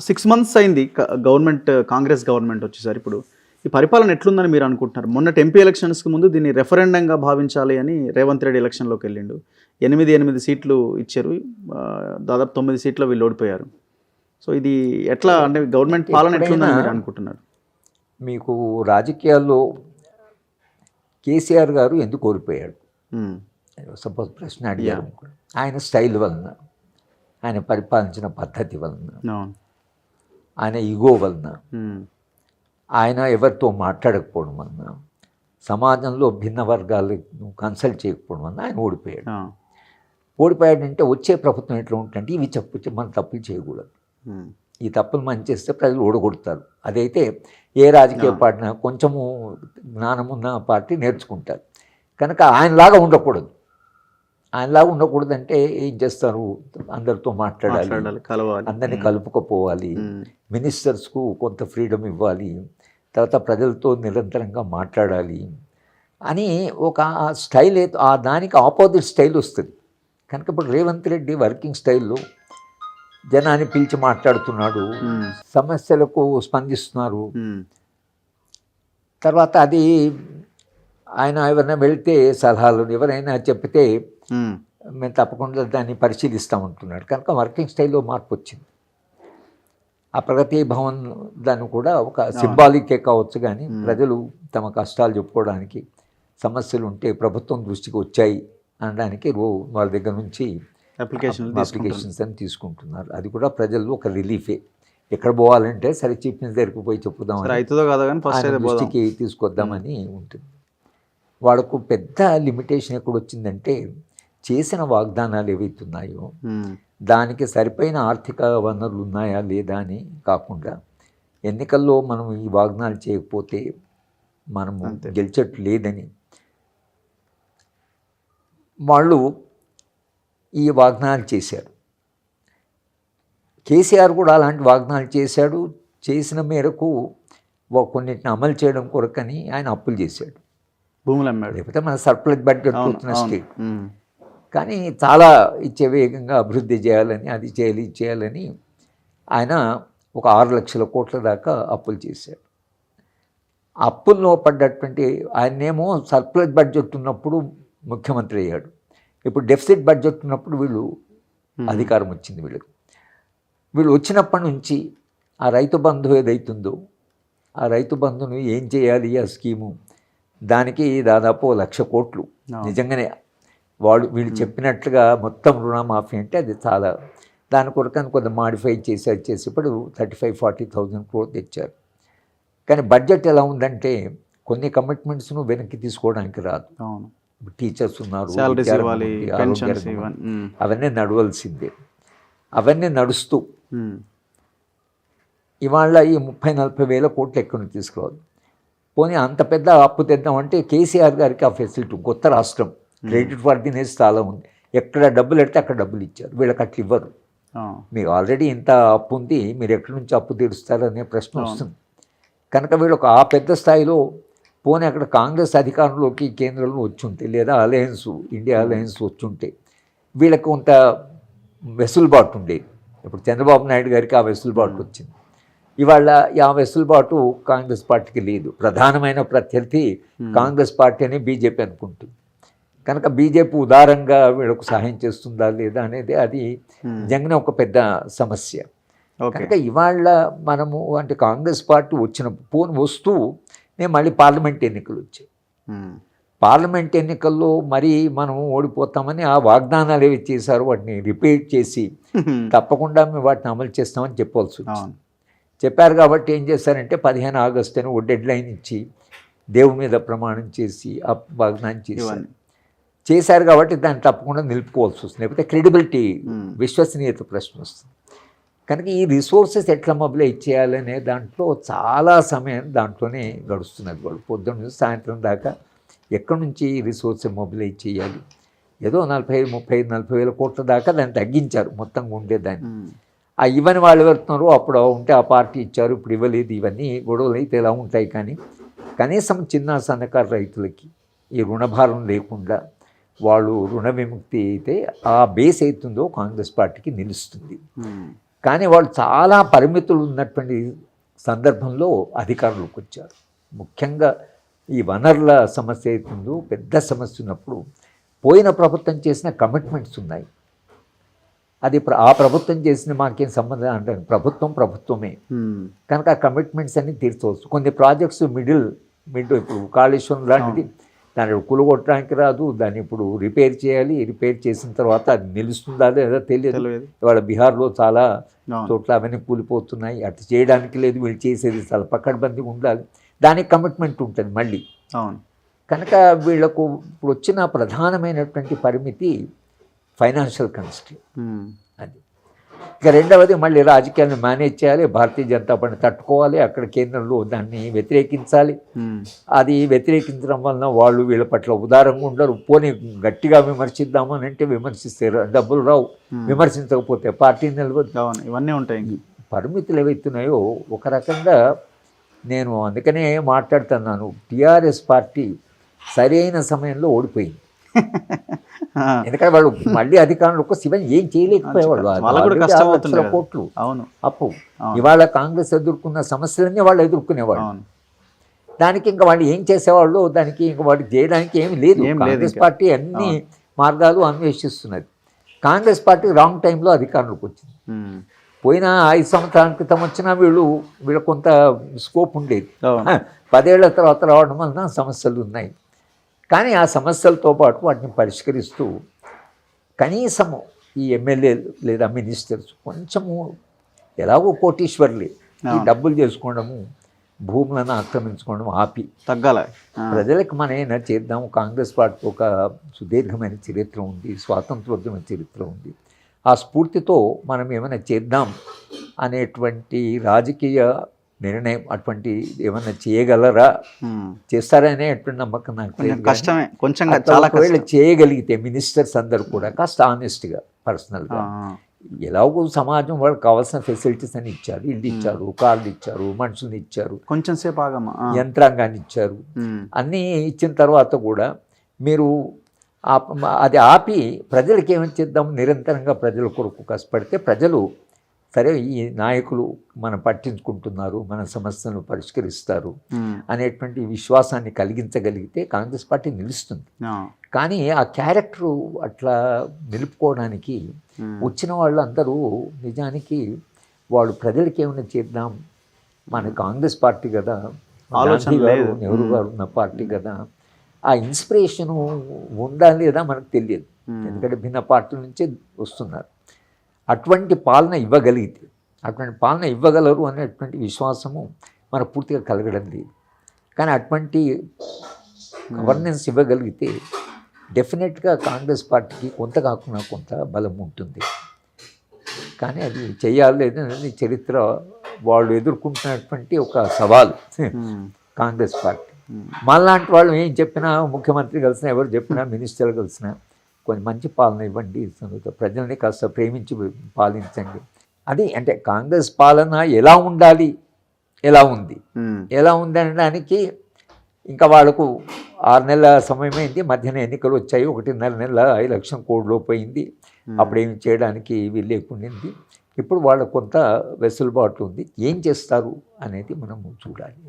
6 months అయింది government, Congress government వచ్చేసరి. ఇప్పుడు ఈ పరిపాలన ఎట్లుందని మీరు అనుకుంటున్నారు? మొన్నటి ఎంపీ ఎలక్షన్స్కి ముందు దీన్ని రెఫరెండంగా భావించాలి అని రేవంత్ రెడ్డి ఎలక్షన్లోకి వెళ్ళిండు. 8 సీట్లు ఇచ్చారు, దాదాపు 9 సీట్లో వీళ్ళు ఓడిపోయారు. సో ఇది ఎట్లా అంటే గవర్నమెంట్ పాలన ఎట్లుందని మీరు అనుకుంటున్నారు? మీకు రాజకీయాల్లో కేసీఆర్ గారు ఎందుకు ఓడిపోయాడు? సపోజ్ ప్రశ్న అడిగారు అనుకోండి. ఆయన స్టైల్ వలన, ఆయన పరిపాలించిన పద్ధతి వలన, ఆయన ఈగో వలన, ఆయన ఎవరితో మాట్లాడకపోవడం వలన, సమాజంలో భిన్న వర్గాలను కన్సల్ట్ చేయకపోవడం వలన ఆయన ఓడిపోయాడు. ఓడిపోయాడంటే వచ్చే ప్రభుత్వం ఎట్లా ఉంటుందంటే ఇవి మనం తప్పులు చేయకూడదు, ఈ తప్పులు మనం చేస్తే ప్రజలు ఓడగొడతారు. అదైతే ఏ రాజకీయ పార్టీ కొంచెము జ్ఞానమున్న పార్టీ నేర్చుకుంటారు. కనుక ఆయనలాగా ఉండకూడదు. ఆయనలాగా ఉండకూడదంటే ఏం చేస్తారు? అందరితో మాట్లాడాలి, అందరినీ కలుపుకపోవాలి, మినిస్టర్స్కు కొంత ఫ్రీడమ్ ఇవ్వాలి, తర్వాత ప్రజలతో నిరంతరంగా మాట్లాడాలి అని ఒక స్టైల్, ఆ దానికి ఆపోజిట్ స్టైల్ వస్తుంది. కనుక ఇప్పుడు రేవంత్ రెడ్డి వర్కింగ్ స్టైల్లో జనాన్ని పిలిచి మాట్లాడుతున్నాడు, సమస్యలకు స్పందిస్తున్నారు. తర్వాత అది ఆయన ఎవరైనా వెళ్తే సలహాలు ఎవరైనా చెప్తే మేము తప్పకుండా దాన్ని పరిశీలిస్తామంటున్నాడు. కనుక వర్కింగ్ స్టైల్లో మార్పు వచ్చింది. ఆ ప్రగతి భవన్ దాన్ని కూడా ఒక సింబాలికే కావచ్చు, కానీ ప్రజలు తమ కష్టాలు చెప్పుకోవడానికి, సమస్యలు ఉంటే ప్రభుత్వం దృష్టికి వచ్చాయి అనడానికి వాళ్ళ దగ్గర నుంచి అప్లికేషన్స్ అని తీసుకుంటున్నారు. అది కూడా ప్రజల్లో ఒక రిలీఫే. ఎక్కడ పోవాలంటే సరే చీఫ్ మినిస్టర్ దగ్గరికి పోయి చెప్పుదాం, దృష్టికి తీసుకొద్దామని ఉంటుంది. వాళ్ళకు పెద్ద లిమిటేషన్ ఎక్కడ వచ్చిందంటే చేసిన వాగ్దానాలు ఏవైతున్నాయో దానికి సరిపోయిన ఆర్థిక వనరులు ఉన్నాయా లేదా అని కాకుండా, ఎన్నికల్లో మనం ఈ వాగ్దానాలు చేయకపోతే మనము గెలిచేట్టు లేదని వాళ్ళు ఈ వాగ్దానాలు చేశారు. కేసీఆర్ కూడా అలాంటి వాగ్దానాలు చేశాడు. చేసిన మేరకు కొన్నిటిని అమలు చేయడం కొరకని ఆయన అప్పులు చేశాడు, భూములు అమ్మాడు. లేకపోతే మన సర్ప్లస్ బడ్జెట్ అవుతున్న స్టేట్. కానీ చాలా ఇచ్చే వేగంగా అభివృద్ధి చేయాలని, అది చేయాలి ఇది చేయాలని ఆయన ఒక 6 లక్షల కోట్ల దాకా అప్పులు చేశాడు. అప్పుల్లో పడ్డటువంటి ఆయనేమో సర్ప్లస్ బడ్జెట్ ఉన్నప్పుడు ముఖ్యమంత్రి అయ్యాడు. ఇప్పుడు డెఫిసిట్ బడ్జెట్ ఉన్నప్పుడు వీళ్ళు అధికారం వచ్చింది. వీళ్ళు వచ్చినప్పటి నుంచి ఆ రైతు బంధు ఏదైతుందో ఆ రైతు బంధును ఏం చేయాలి, ఆ స్కీము దానికి దాదాపు 1 లక్ష కోట్లు నిజంగానే వీళ్ళు చెప్పినట్లుగా మొత్తం రుణమాఫీ అంటే అది చాలా దాని కొరకు కొంత మాడిఫై చేసి అది చేసి ఇప్పుడు 35,000-40,000 కోట్లు తెచ్చారు. కానీ బడ్జెట్ ఎలా ఉందంటే కొన్ని కమిట్మెంట్స్ను వెనక్కి తీసుకోవడానికి రాదు. టీచర్స్ ఉన్నారు, అవన్నీ నడవలసిందే. అవన్నీ నడుస్తూ ఇవాళ ఈ 30-40 వేల కోట్లు ఎక్కడి తీసుకురావాలి. పోనీ అంత పెద్ద అప్పు తెద్దామంటే కేసీఆర్ గారికి ఆ ఫెసిలిటీ, కొత్త రాష్ట్రం, క్రెడిట్ వర్దినెస్ చాలా ఉంది. ఎక్కడ డబ్బులు పెడితే అక్కడ డబ్బులు ఇచ్చారు. వీళ్ళకి అట్లా ఇవ్వరు. మీకు ఆల్రెడీ ఇంత అప్పు ఉంది, మీరు ఎక్కడి నుంచి అప్పు తీరుస్తారు అనే ప్రశ్న వస్తుంది. కనుక వీళ్ళకి ఆ పెద్ద స్థాయిలో పోనీ అక్కడ కాంగ్రెస్ అధికారంలోకి కేంద్రంలో వచ్చుంటే, లేదా అలయన్స్, ఇండియా అలయన్స్ వచ్చుంటే వీళ్ళకి కొంత వెసులుబాటు ఉండేది. ఇప్పుడు చంద్రబాబు నాయుడు గారికి ఆ వెసులుబాటు వచ్చింది. ఇవాళ ఆ వెసులుబాటు కాంగ్రెస్ పార్టీకి లేదు. ప్రధానమైన ప్రత్యర్థి కాంగ్రెస్ పార్టీ అని బీజేపీ అనుకుంటుంది. కనుక బీజేపీ ఉదారంగా వీళ్ళకు సహాయం చేస్తుందా లేదా అనేది అది నిజంగానే ఒక పెద్ద సమస్య. కనుక ఇవాళ మనము అంటే కాంగ్రెస్ పార్టీ వచ్చిన వస్తూ మళ్ళీ పార్లమెంట్ ఎన్నికలు వచ్చాయి. పార్లమెంట్ ఎన్నికల్లో మరి మనం ఓడిపోతామని ఆ వాగ్దానాలు ఏవి చేశారో వాటిని రిపీట్ చేసి తప్పకుండా మేము వాటిని అమలు చేస్తామని చెప్పాల్సి వచ్చింది. చెప్పారు కాబట్టి ఏం చేశారంటే 15 ఆగస్టు అని ఓ డెడ్ లైన్ ఇచ్చి దేవుడి మీద ప్రమాణం చేసి ఆ వాగ్దానం చేశారు కాబట్టి దాన్ని తప్పకుండా నిలుపుకోవాల్సి వస్తుంది. లేకపోతే క్రెడిబిలిటీ, విశ్వసనీయత ప్రశ్న వస్తుంది. కనుక ఈ రిసోర్సెస్ ఎట్లా మొబిలైజ్ చేయాలనే దాంట్లో చాలా సమయం దాంట్లోనే గడుస్తున్నది. వాళ్ళు పొద్దున్న నుంచి సాయంత్రం దాకా ఎక్కడి నుంచి రిసోర్సెస్ మొబిలైజ్ చేయాలి. ఏదో 40 వేల కోట్ల దాకా దాన్ని తగ్గించారు మొత్తంగా ఉండేదాన్ని. ఆ ఇవ్వని వాళ్ళు ఎవరుతున్నారో అప్పుడు ఉంటే ఆ పార్టీ ఇచ్చారు, ఇప్పుడు ఇవ్వలేదు, ఇవన్నీ గొడవలు అయితే ఎలా ఉంటాయి. కానీ కనీసం చిన్న సన్నకారు రైతులకి ఈ రుణభారం లేకుండా వాళ్ళు రుణ విముక్తి అయితే ఆ బేస్ అవుతుందో కాంగ్రెస్ పార్టీకి నిలుస్తుంది. కానీ వాళ్ళు చాలా పరిమితులు ఉన్నటువంటి సందర్భంలో అధికారంలోకి వచ్చారు. ముఖ్యంగా ఈ వనరుల సమస్య అవుతుందో పెద్ద సమస్య ఉన్నప్పుడు పోయిన ప్రభుత్వం చేసిన కమిట్మెంట్స్ ఉన్నాయి. అది ఆ ప్రభుత్వం చేసిన మాకేం సంబంధం అంటే ప్రభుత్వమే కనుక ఆ కమిట్మెంట్స్ అన్ని తీర్చవచ్చు. కొన్ని ప్రాజెక్ట్స్ మిడ్ ఇప్పుడు కాళేశ్వరం లాంటిది దాన్ని కూలగొట్టడానికి రాదు, దాన్ని ఇప్పుడు రిపేర్ చేయాలి. రిపేర్ చేసిన తర్వాత అది నిలుస్తుందా లేదా తెలియదు. ఇవాళ బీహార్లో చాలా చోట్ల అవన్నీ కూలిపోతున్నాయి. అటు చేయడానికి లేదు, వీళ్ళు చేసేది చాలా పకడ్బందీగా ఉండాలి. దానికి కమిట్మెంట్ ఉంటుంది మళ్ళీ. కనుక వీళ్లకు ఇప్పుడు వచ్చిన ప్రధానమైనటువంటి పరిమితి ఫైనాన్షియల్ కన్స్ట్రెయింట్. అది ఇక రెండవది మళ్ళీ రాజకీయాలను మేనేజ్ చేయాలి. భారతీయ జనతా పార్టీ తట్టుకోవాలి, అక్కడ కేంద్రంలో దాన్ని వ్యతిరేకించాలి. అది వ్యతిరేకించడం వలన వాళ్ళు వీళ్ళ పట్ల ఉదారంగా ఉండరు. పోనీ గట్టిగా విమర్శిద్దామని అంటే విమర్శిస్తే డబ్బులు రావు, విమర్శించకపోతే పార్టీ నిలవదు. ఇవన్నీ ఉంటాయి. పరిమితులు ఏవైతున్నాయో ఒక రకంగా నేను అందుకనే మాట్లాడుతున్నాను, టీఆర్ఎస్ పార్టీ సరైన సమయంలో ఓడిపోయింది. ఎందుకంటే వాళ్ళు మళ్ళీ అధికారంలోకి శివన్ ఏం చేయలేకపోయేవాళ్ళు. కోట్లు అప్పు. ఇవాళ కాంగ్రెస్ ఎదుర్కొన్న సమస్యలన్నీ వాళ్ళు ఎదుర్కొనేవాళ్ళు. దానికి ఇంకా వాళ్ళు ఏం చేసేవాళ్ళు, దానికి ఇంకా వాళ్ళు చేయడానికి ఏమి లేదు. కాంగ్రెస్ పార్టీ అన్ని మార్గాలు అన్వేషిస్తున్నది. కాంగ్రెస్ పార్టీ రాంగ్ టైంలో అధికారంలోకి వచ్చింది. పోయిన 5 సంవత్సరాల క్రితం వచ్చినా వీళ్ళ కొంత స్కోప్ ఉండేది. 10 ఏళ్ల తర్వాత రావడం వలన సమస్యలు ఉన్నాయి. కానీ ఆ సమస్యలతో పాటు వాటిని పరిష్కరిస్తూ కనీసము ఈ ఎమ్మెల్యేలు లేదా మినిస్టర్స్ కొంచెము ఎలాగో కోటీశ్వర్లే ఈ డబ్బులు చేసుకోవడము, భూములను ఆక్రమించుకోవడం ఆపి తగ్గాలి. ప్రజలకు మనం ఏమైనా చేద్దాం. కాంగ్రెస్ పార్టీ ఒక సుదీర్ఘమైన చరిత్ర ఉంది, స్వాతంత్రోద్యమ చరిత్ర ఉంది. ఆ స్ఫూర్తితో మనం ఏమైనా చేద్దాం అనేటువంటి రాజకీయ నిర్ణయం అటువంటి ఏమన్నా చేయగలరా, చేస్తారనే అటువంటి నమ్మకం నాకు కష్టమే. కొంచెం ఒకవేళ చేయగలిగితే మినిస్టర్స్ అందరూ కూడా కాస్త ఆనెస్ట్గా పర్సనల్గా ఎలాగో సమాజం వాళ్ళకి కావాల్సిన ఫెసిలిటీస్ అని ఇచ్చారు. ఇల్లు ఇచ్చారు, కార్లు ఇచ్చారు, మనుషుల్ని ఇచ్చారు, కొంచెం సేపు యంత్రాంగాన్ని ఇచ్చారు. అన్నీ ఇచ్చిన తర్వాత కూడా మీరు అది ఆపి ప్రజలకి ఏమని చేద్దాం, నిరంతరంగా ప్రజల కొరకు కష్టపడితే ప్రజలు సరే ఈ నాయకులు మనం పట్టించుకుంటున్నారు, మన సమస్యలను పరిష్కరిస్తారు అనేటువంటి విశ్వాసాన్ని కలిగించగలిగితే కాంగ్రెస్ పార్టీ నిలుస్తుంది. కానీ ఆ క్యారెక్టరు అట్లా నిలుపుకోవడానికి వచ్చిన వాళ్ళు అందరూ నిజానికి వాళ్ళు ప్రజలకి ఏమైనా చేద్దాం, మన కాంగ్రెస్ పార్టీ కదా, గాంధీ గారు నెహ్రూ గారు ఉన్న పార్టీ కదా, ఆ ఇన్స్పిరేషను ఉందా లేదా మనకు తెలియదు. ఎందుకంటే భిన్న పార్టీల నుంచే వస్తున్నారు. అటువంటి పాలన ఇవ్వగలిగితే, అటువంటి పాలన ఇవ్వగలరు అనేటువంటి విశ్వాసము మనకు పూర్తిగా కలగడం లేదు. కానీ అటువంటి గవర్నెన్స్ ఇవ్వగలిగితే డెఫినెట్గా కాంగ్రెస్ పార్టీకి కొంత కాకుండా కొంత బలం ఉంటుంది. కానీ అది చేయాలి లేదనేది చరిత్ర వాళ్ళు ఎదుర్కొంటున్నటువంటి ఒక సవాలు కాంగ్రెస్ పార్టీ. మనలాంటి వాళ్ళు ఏం చెప్పినా, ముఖ్యమంత్రి కలిసినా, ఎవరు చెప్పినా, మినిస్టర్లు కలిసినా కొంచెం మంచి పాలన ఇవ్వండి, ప్రజల్ని కాస్త ప్రేమించి పాలించండి. అది అంటే కాంగ్రెస్ పాలన ఎలా ఉండాలి, ఎలా ఉంది అనడానికి ఇంకా వాళ్ళకు 6 నెలల సమయమైంది. మధ్యన ఎన్నికలు వచ్చాయి, 1.5 నెలల ఎలక్షన్ కోడ్లో పోయింది. అప్పుడేమి చేయడానికి వీలు లేకుండింది. ఇప్పుడు వాళ్ళకు కొంత వెసులుబాటు ఉంది. ఏం చేస్తారు అనేది మనము చూడాలి.